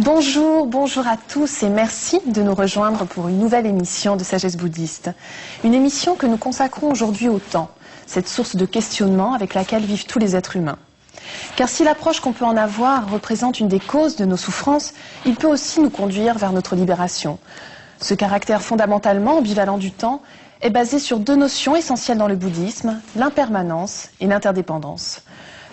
Bonjour, bonjour à tous et merci de nous rejoindre pour une nouvelle émission de Sagesse bouddhiste. Une émission que nous consacrons aujourd'hui au temps, cette source de questionnement avec laquelle vivent tous les êtres humains. Car si l'approche qu'on peut en avoir représente une des causes de nos souffrances, il peut aussi nous conduire vers notre libération. Ce caractère fondamentalement ambivalent du temps est basé sur deux notions essentielles dans le bouddhisme, l'impermanence et l'interdépendance.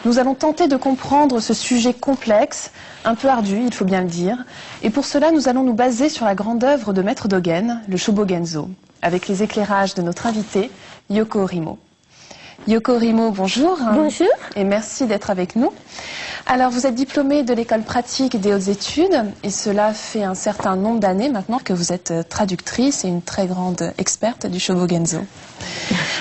Nous allons tenter de comprendre ce sujet complexe, un peu ardu, il faut bien le dire, et pour cela nous allons nous baser sur la grande œuvre de Maître Dogen, le Shobogenzo, avec les éclairages de notre invité, Yoko Rimo. Yoko Rimo, bonjour. Bonjour. Et merci d'être avec nous. Alors, vous êtes diplômée de l'école pratique des hautes études, et cela fait un certain nombre d'années maintenant que vous êtes traductrice et une très grande experte du Shobogenzo.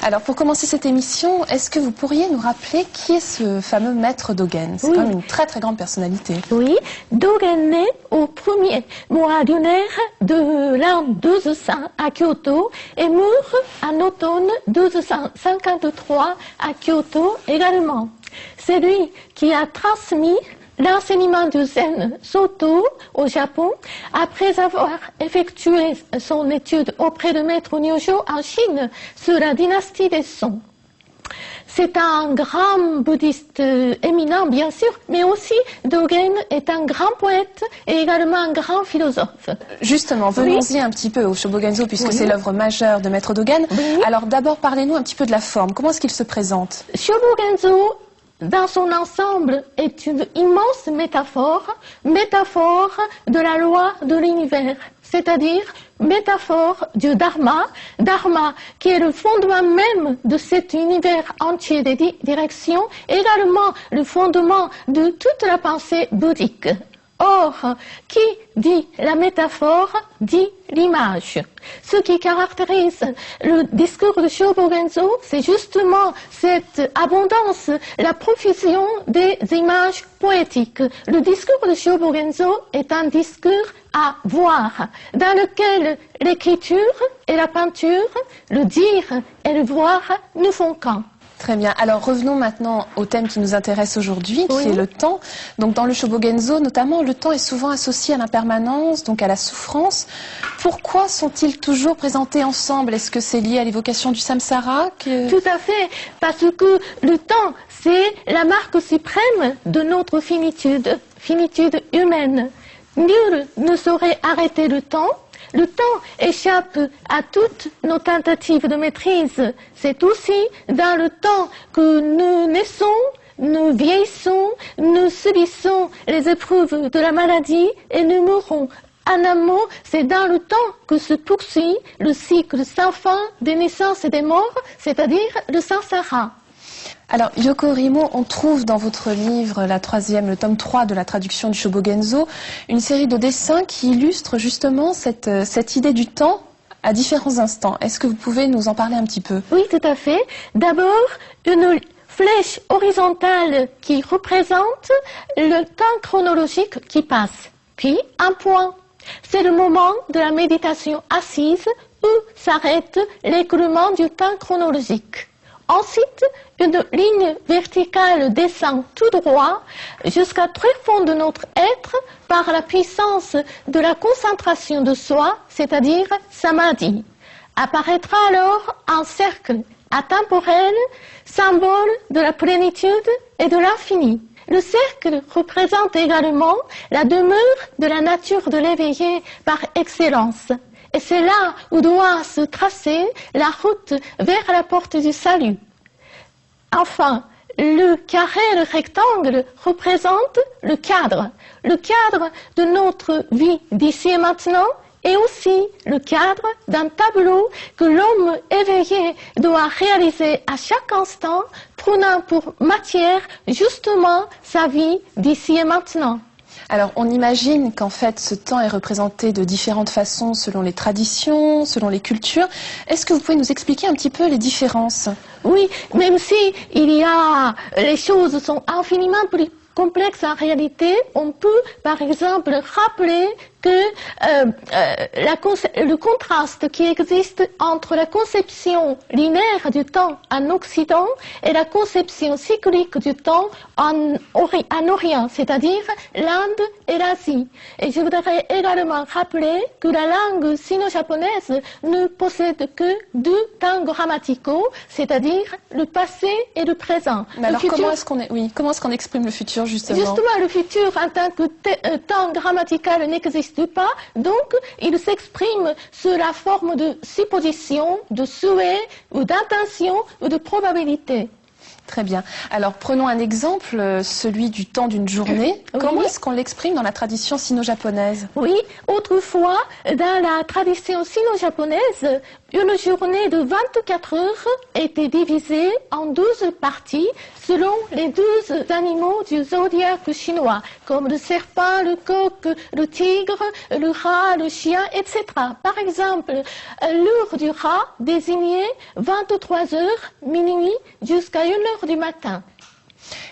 Alors, pour commencer cette émission, est-ce que vous pourriez nous rappeler qui est ce fameux Maître Dogen? C'est quand même une très très grande personnalité. Oui, Dogen naît au premier mois lunaire de l'an 1200 à Kyoto et meurt en automne 1253 à Kyoto également. C'est lui qui a transmis l'enseignement du Zen Soto au Japon après avoir effectué son étude auprès de Maître Nyojo en Chine sur la dynastie des Song. C'est un grand bouddhiste éminent, bien sûr, mais aussi Dogen est un grand poète et également un grand philosophe. Justement, venons-y un petit peu au Shobogenzo, puisque c'est l'œuvre majeure de Maître Dogen. Alors d'abord, parlez-nous un petit peu de la forme. Comment est-ce qu'il se présente? Shobogenzo, dans son ensemble, est une immense métaphore de la loi de l'univers, c'est-à-dire métaphore du Dharma, Dharma qui est le fondement même de cet univers entier des directions, également le fondement de toute la pensée bouddhique. Or, qui dit la métaphore dit l'image. Ce qui caractérise le discours de Shobogenzo, c'est justement cette abondance, la profusion des images poétiques. Le discours de Shobogenzo est un discours à voir, dans lequel l'écriture et la peinture, le dire et le voir ne font qu'un. Très bien. Alors revenons maintenant au thème qui nous intéresse aujourd'hui, qui est le temps. Donc dans le Shobogenzo, notamment, le temps est souvent associé à l'impermanence, donc à la souffrance. Pourquoi sont-ils toujours présentés ensemble? Est-ce que c'est lié à l'évocation du samsara Tout à fait, parce que le temps, c'est la marque suprême de notre finitude humaine. Nul ne saurait arrêter le temps. Le temps échappe à toutes nos tentatives de maîtrise. C'est aussi dans le temps que nous naissons, nous vieillissons, nous subissons les épreuves de la maladie et nous mourrons. En un mot, c'est dans le temps que se poursuit le cycle sans fin des naissances et des morts, c'est-à-dire le samsara. Alors, Yoko Rimo, on trouve dans votre livre, le tome 3 de la traduction du Shobogenzo, une série de dessins qui illustrent justement cette idée du temps à différents instants. Est-ce que vous pouvez nous en parler un petit peu? Oui, tout à fait. D'abord, une flèche horizontale qui représente le temps chronologique qui passe. Puis, un point. C'est le moment de la méditation assise où s'arrête l'écoulement du temps chronologique. Ensuite, une ligne verticale descend tout droit jusqu'à très fond de notre être par la puissance de la concentration de soi, c'est-à-dire samadhi. Apparaîtra alors un cercle atemporel, symbole de la plénitude et de l'infini. Le cercle représente également la demeure de la nature de l'éveillé par excellence. Et c'est là où doit se tracer la route vers la porte du salut. Enfin, le carré et le rectangle représentent le cadre de notre vie d'ici et maintenant, et aussi le cadre d'un tableau que l'homme éveillé doit réaliser à chaque instant, prenant pour matière justement sa vie d'ici et maintenant. Alors, on imagine qu'en fait, ce temps est représenté de différentes façons selon les traditions, selon les cultures. Est-ce que vous pouvez nous expliquer un petit peu les différences? Oui, même si les choses sont infiniment plus complexes en réalité, on peut par exemple rappeler que le contraste qui existe entre la conception linéaire du temps en Occident et la conception cyclique du temps en Orient, c'est-à-dire l'Inde et l'Asie. Et je voudrais également rappeler que la langue sino-japonaise ne possède que deux temps grammaticaux, c'est-à-dire le passé et le présent. Mais alors comment est-ce qu'on exprime le futur justement? Justement, le futur en tant que temps grammatical n'existe pas, donc il s'exprime sous la forme de supposition, de souhait ou d'intention ou de probabilité. Très bien. Alors prenons un exemple, celui du temps d'une journée. Oui. Comment est-ce qu'on l'exprime dans la tradition sino-japonaise? Oui, autrefois, dans la tradition sino-japonaise, une journée de 24 heures était divisée en 12 parties selon les 12 animaux du zodiaque chinois, comme le serpent, le coq, le tigre, le rat, le chien, etc. Par exemple, l'heure du rat désignait 23 heures, minuit, jusqu'à 1 heure du matin.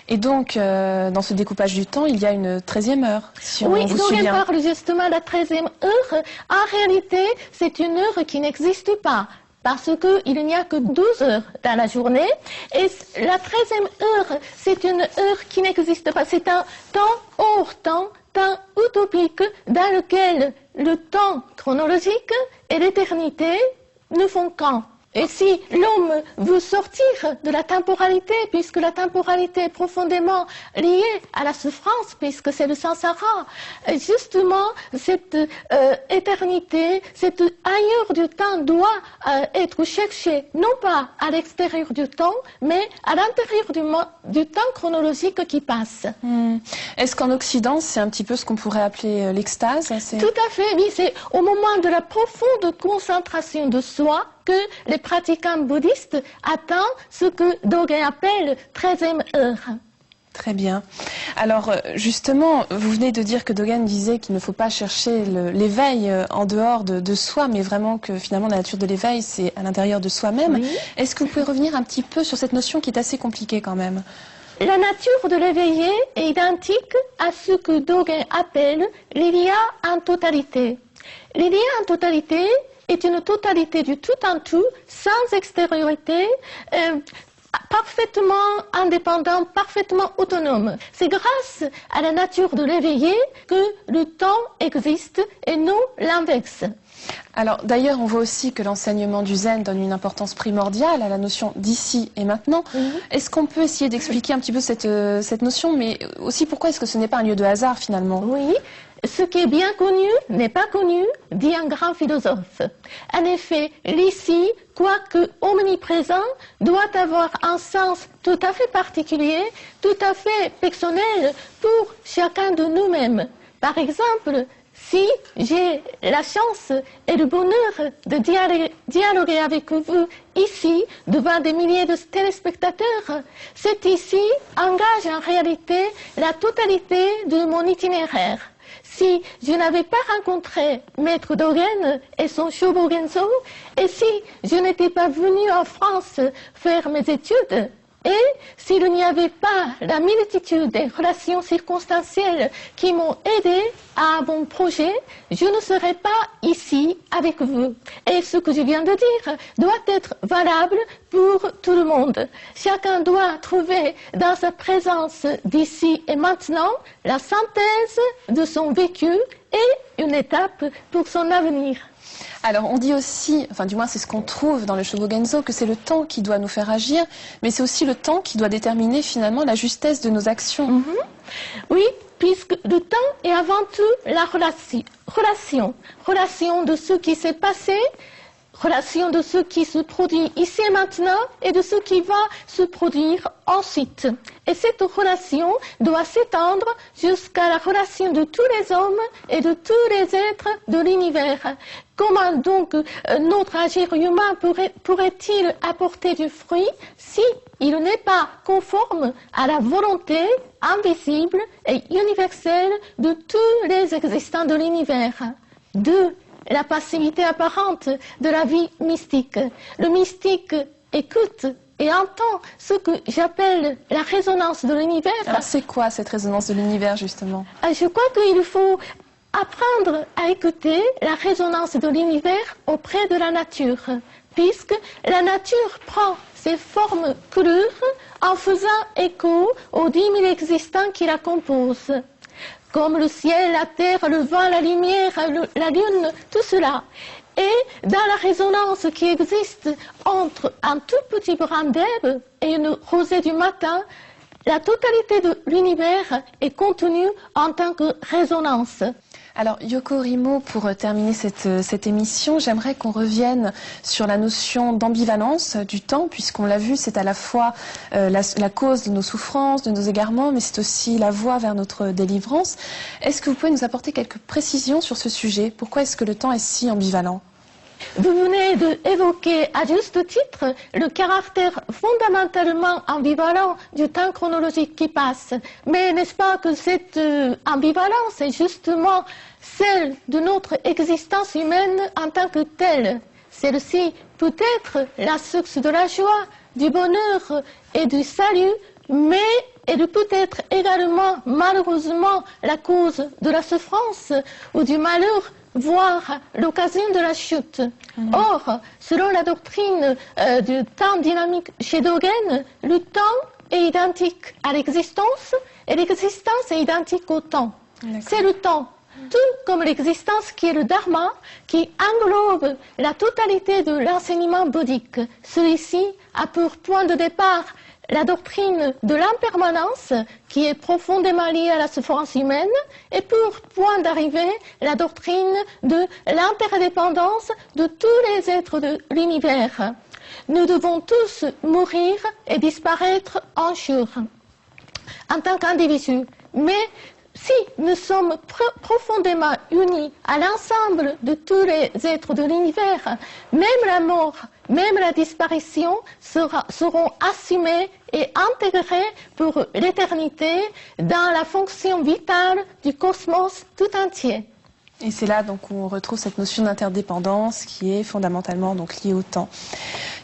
Et donc, dans ce découpage du temps, il y a une 13e heure, si oui, on vous donc suit on bien. parle justement de la 13e heure. En réalité, c'est une heure qui n'existe pas, parce qu'il n'y a que 12 heures dans la journée. Et la 13e heure, c'est une heure qui n'existe pas. C'est un temps hors temps, temps utopique, dans lequel le temps chronologique et l'éternité ne font qu'un. Et si l'homme veut sortir de la temporalité, puisque la temporalité est profondément liée à la souffrance, puisque c'est le samsara, justement, cette éternité, cet ailleurs du temps doit être cherché, non pas à l'extérieur du temps, mais à l'intérieur du temps chronologique qui passe. Est-ce qu'en Occident, c'est un petit peu ce qu'on pourrait appeler l'extase? Tout à fait, oui, c'est au moment de la profonde concentration de soi que les pratiquants bouddhistes atteignent ce que Dogen appelle 13e heure. Très bien. Alors justement, vous venez de dire que Dogen disait qu'il ne faut pas chercher l'éveil en dehors de soi, mais vraiment que finalement la nature de l'éveil, c'est à l'intérieur de soi-même. Oui. Est-ce que vous pouvez revenir un petit peu sur cette notion qui est assez compliquée quand même? La nature de l'éveillé est identique à ce que Dogen appelle l'Ilia en totalité. L'Ilia en totalité est une totalité du tout en tout, sans extériorité, parfaitement indépendant, parfaitement autonome. C'est grâce à la nature de l'éveillé que le temps existe et non l'inverse. Alors d'ailleurs, on voit aussi que l'enseignement du zen donne une importance primordiale à la notion d'ici et maintenant. Est-ce qu'on peut essayer d'expliquer un petit peu cette notion, mais aussi pourquoi est-ce que ce n'est pas un lieu de hasard finalement? Oui. Ce qui est bien connu n'est pas connu, dit un grand philosophe. En effet, l'ici, quoique omniprésent, doit avoir un sens tout à fait particulier, tout à fait personnel pour chacun de nous-mêmes. Par exemple, si j'ai la chance et le bonheur de dialoguer avec vous ici, devant des milliers de téléspectateurs, cet ici engage en réalité la totalité de mon itinéraire. Si je n'avais pas rencontré Maître Dogen et son Shobogenzo, et si je n'étais pas venue en France faire mes études, et s'il n'y avait pas la multitude des relations circonstancielles qui m'ont aidé à mon projet, je ne serais pas ici avec vous. Et ce que je viens de dire doit être valable pour tout le monde. Chacun doit trouver dans sa présence d'ici et maintenant la synthèse de son vécu et une étape pour son avenir. Alors on dit aussi, enfin du moins c'est ce qu'on trouve dans le Shobogenzo, que c'est le temps qui doit nous faire agir, mais c'est aussi le temps qui doit déterminer finalement la justesse de nos actions. Oui, puisque le temps est avant tout la relation de ce qui s'est passé, relation de ce qui se produit ici et maintenant et de ce qui va se produire ensuite. Et cette relation doit s'étendre jusqu'à la relation de tous les hommes et de tous les êtres de l'univers. Comment donc notre agir humain pourrait-il apporter du fruit si il n'est pas conforme à la volonté invisible et universelle de tous les existants de l'univers? 2. La passivité apparente de la vie mystique. Le mystique écoute et entend ce que j'appelle la résonance de l'univers. Alors c'est quoi cette résonance de l'univers justement? Je crois qu'il faut apprendre à écouter la résonance de l'univers auprès de la nature, puisque la nature prend ses formes couleurs en faisant écho aux 10 000 existants qui la composent, comme le ciel, la terre, le vent, la lumière, la lune, tout cela. Et dans la résonance qui existe entre un tout petit brin d'herbe et une rosée du matin, la totalité de l'univers est contenue en tant que résonance. Alors Yoko Horimo, pour terminer cette émission, j'aimerais qu'on revienne sur la notion d'ambivalence du temps, puisqu'on l'a vu, c'est à la fois la cause de nos souffrances, de nos égarements, mais c'est aussi la voie vers notre délivrance. Est-ce que vous pouvez nous apporter quelques précisions sur ce sujet? Pourquoi est-ce que le temps est si ambivalent? Vous venez d'évoquer à juste titre le caractère fondamentalement ambivalent du temps chronologique qui passe. Mais n'est-ce pas que cette ambivalence est justement celle de notre existence humaine en tant que telle? Celle-ci peut être la source de la joie, du bonheur et du salut, mais elle peut être également malheureusement la cause de la souffrance ou du malheur, voire l'occasion de la chute. Or, selon la doctrine du temps dynamique chez Dogen, le temps est identique à l'existence et l'existence est identique au temps. C'est le temps, tout comme l'existence qui est le dharma, qui englobe la totalité de l'enseignement bouddhique. Celui-ci a pour point de départ la doctrine de l'impermanence, qui est profondément liée à la souffrance humaine, et pour point d'arrivée, la doctrine de l'interdépendance de tous les êtres de l'univers. Nous devons tous mourir et disparaître un jour, en tant qu'individus. Mais si nous sommes profondément unis à l'ensemble de tous les êtres de l'univers, même la mort, même la disparition seront assumées et intégrées pour l'éternité dans la fonction vitale du cosmos tout entier. Et c'est là donc où on retrouve cette notion d'interdépendance qui est fondamentalement donc liée au temps.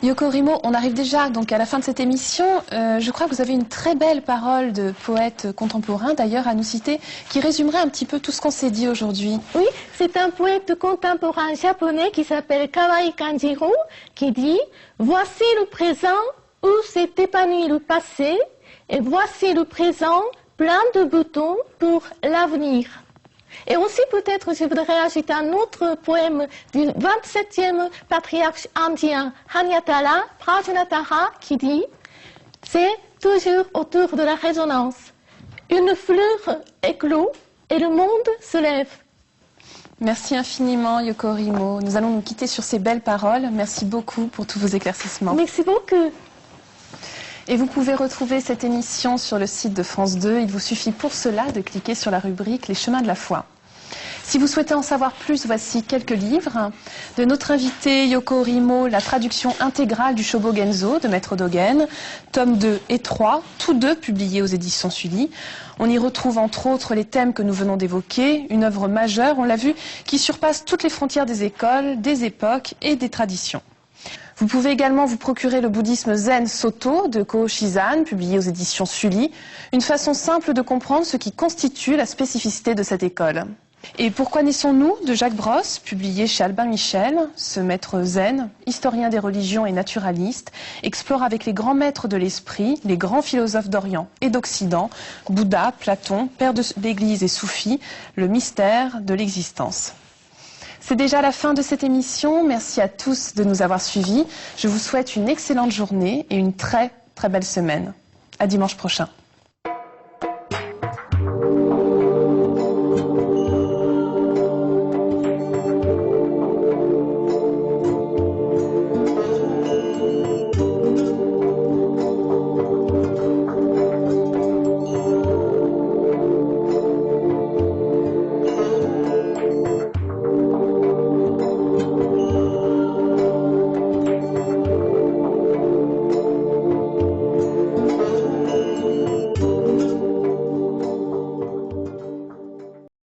Yoko Horimo, on arrive déjà donc à la fin de cette émission. Je crois que vous avez une très belle parole de poète contemporain d'ailleurs à nous citer qui résumerait un petit peu tout ce qu'on s'est dit aujourd'hui. Oui, c'est un poète contemporain japonais qui s'appelle Kawai Kanjiro qui dit « Voici le présent où s'est épanoui le passé et voici le présent plein de boutons pour l'avenir ». Et aussi peut-être je voudrais ajouter un autre poème du 27e patriarche indien Hanyatara Prajanatara qui dit « C'est toujours autour de la résonance. Une fleur éclot et le monde se lève. » Merci infiniment Yoko Horimo. Nous allons nous quitter sur ces belles paroles. Merci beaucoup pour tous vos éclaircissements. Merci beaucoup. Et vous pouvez retrouver cette émission sur le site de France 2. Il vous suffit pour cela de cliquer sur la rubrique « Les chemins de la foi ». Si vous souhaitez en savoir plus, voici quelques livres. De notre invité Yoko Horimo, la traduction intégrale du Shobogenzo de Maître Dogen, tomes 2 et 3, tous deux publiés aux éditions Sully. On y retrouve entre autres les thèmes que nous venons d'évoquer, une œuvre majeure, on l'a vu, qui surpasse toutes les frontières des écoles, des époques et des traditions. Vous pouvez également vous procurer le bouddhisme zen Soto de Kō Shizan, publié aux éditions Sully, une façon simple de comprendre ce qui constitue la spécificité de cette école. Et Pourquoi naissons-nous de Jacques Brosse, publié chez Albin Michel. Ce maître zen, historien des religions et naturaliste, explore avec les grands maîtres de l'esprit, les grands philosophes d'Orient et d'Occident, Bouddha, Platon, père de l'Église et soufi, le mystère de l'existence. C'est déjà la fin de cette émission. Merci à tous de nous avoir suivis. Je vous souhaite une excellente journée et une très belle semaine. À dimanche prochain.